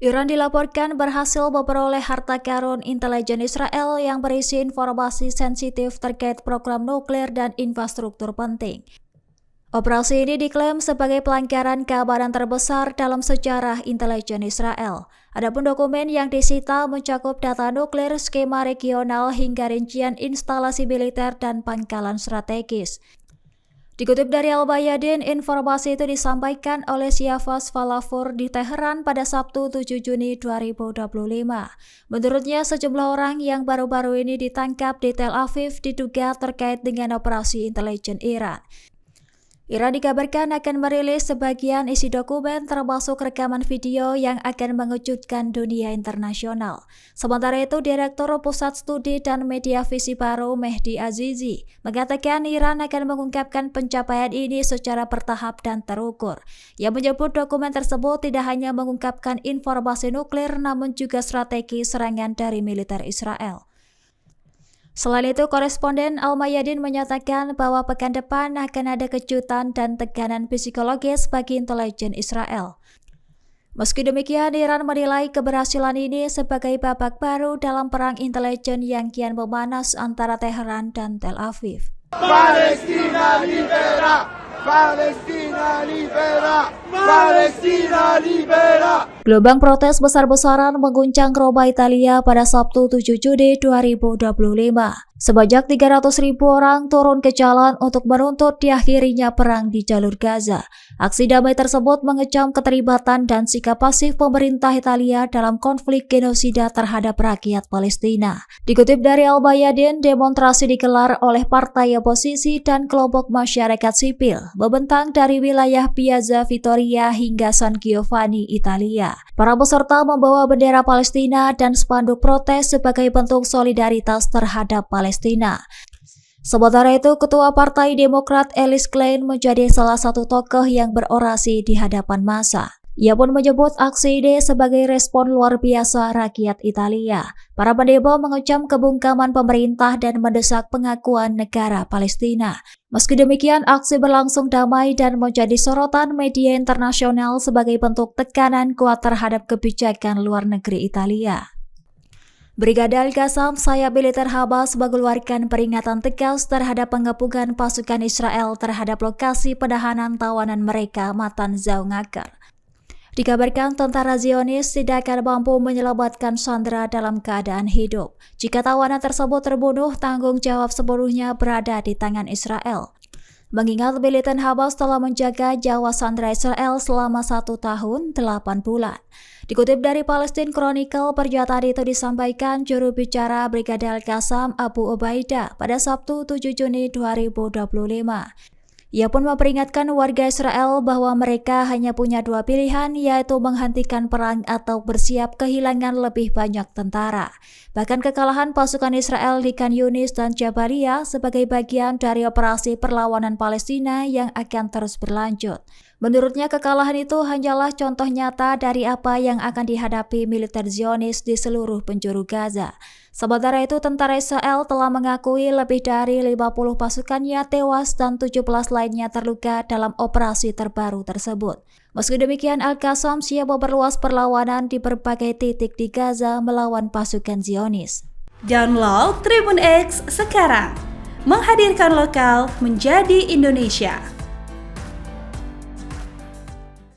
Iran dilaporkan berhasil memperoleh harta karun intelijen Israel yang berisi informasi sensitif terkait program nuklir dan infrastruktur penting. Operasi ini diklaim sebagai pelanggaran keamanan terbesar dalam sejarah intelijen Israel. Adapun dokumen yang disita mencakup data nuklir, skema regional, hingga rincian instalasi militer dan pangkalan strategis. Dikutip dari Al-Mayadin, informasi itu disampaikan oleh Siafaz Falafur di Teheran pada Sabtu 7 Juni 2025. Menurutnya, sejumlah orang yang baru-baru ini ditangkap di Tel Aviv diduga terkait dengan operasi intelijen Iran. Iran dikabarkan akan merilis sebagian isi dokumen termasuk rekaman video yang akan mengejutkan dunia internasional. Sementara itu, Direktur Pusat Studi dan Media Visi Baru Mehdi Azizi mengatakan Iran akan mengungkapkan pencapaian ini secara bertahap dan terukur. Ia menyebut dokumen tersebut tidak hanya mengungkapkan informasi nuklir namun juga strategi serangan dari militer Israel. Selain itu, koresponden Al-Mayadin menyatakan bahwa pekan depan akan ada kejutan dan tekanan psikologis bagi intelijen Israel. Meski demikian, Iran menilai keberhasilan ini sebagai babak baru dalam perang intelijen yang kian memanas antara Teheran dan Tel Aviv. Palestina libera! Palestina libera! Palestina libera! Gelombang protes besar-besaran mengguncang Roma, Italia pada Sabtu 7 Juni 2025. Sebanyak 300.000 orang turun ke jalan untuk menuntut diakhirinya perang di jalur Gaza. Aksi damai tersebut mengecam keterlibatan dan sikap pasif pemerintah Italia dalam konflik genosida terhadap rakyat Palestina. Dikutip dari Al-Mayadin, demonstrasi digelar oleh partai oposisi dan kelompok masyarakat sipil, membentang dari wilayah Piazza Vittoria hingga San Giovanni, Italia. Para peserta membawa bendera Palestina dan spanduk protes sebagai bentuk solidaritas terhadap Palestina. Sementara itu, Ketua Partai Demokrat Ellis Klein menjadi salah satu tokoh yang berorasi di hadapan massa. Ia pun menyebut aksi ini sebagai respon luar biasa rakyat Italia. Para pendemo mengecam kebungkaman pemerintah dan mendesak pengakuan negara Palestina. Meski demikian, aksi berlangsung damai dan menjadi sorotan media internasional sebagai bentuk tekanan kuat terhadap kebijakan luar negeri Italia. Brigade Al-Qassam, sayap militer Hamas, mengeluarkan peringatan tegas terhadap pengepungan pasukan Israel terhadap lokasi penahanan tawanan mereka Matan Zaunakar. Dikabarkan tentara Zionis tidak akan mampu menyelamatkan sandera dalam keadaan hidup. Jika tawanan tersebut terbunuh, tanggung jawab sepenuhnya berada di tangan Israel. Mengingat militan Hamas telah menjaga nyawa sandera Israel selama 1 tahun 8 bulan. Dikutip dari Palestine Chronicle, pernyataan itu disampaikan juru bicara Brigade Al-Qassam Abu Ubaidah pada Sabtu 7 Juni 2025. Ia pun memperingatkan warga Israel bahwa mereka hanya punya 2 pilihan, yaitu menghentikan perang atau bersiap kehilangan lebih banyak tentara. Bahkan kekalahan pasukan Israel di Khan Yunis dan Jabalia sebagai bagian dari operasi perlawanan Palestina yang akan terus berlanjut. Menurutnya, kekalahan itu hanyalah contoh nyata dari apa yang akan dihadapi militer Zionis di seluruh penjuru Gaza. Sementara itu, tentara Israel telah mengakui lebih dari 50 pasukannya tewas dan 17 lainnya terluka dalam operasi terbaru tersebut. Meski demikian, Al-Qassam siap memperluas perlawanan di berbagai titik di Gaza melawan pasukan Zionis. Download Tribun X sekarang, menghadirkan lokal menjadi Indonesia.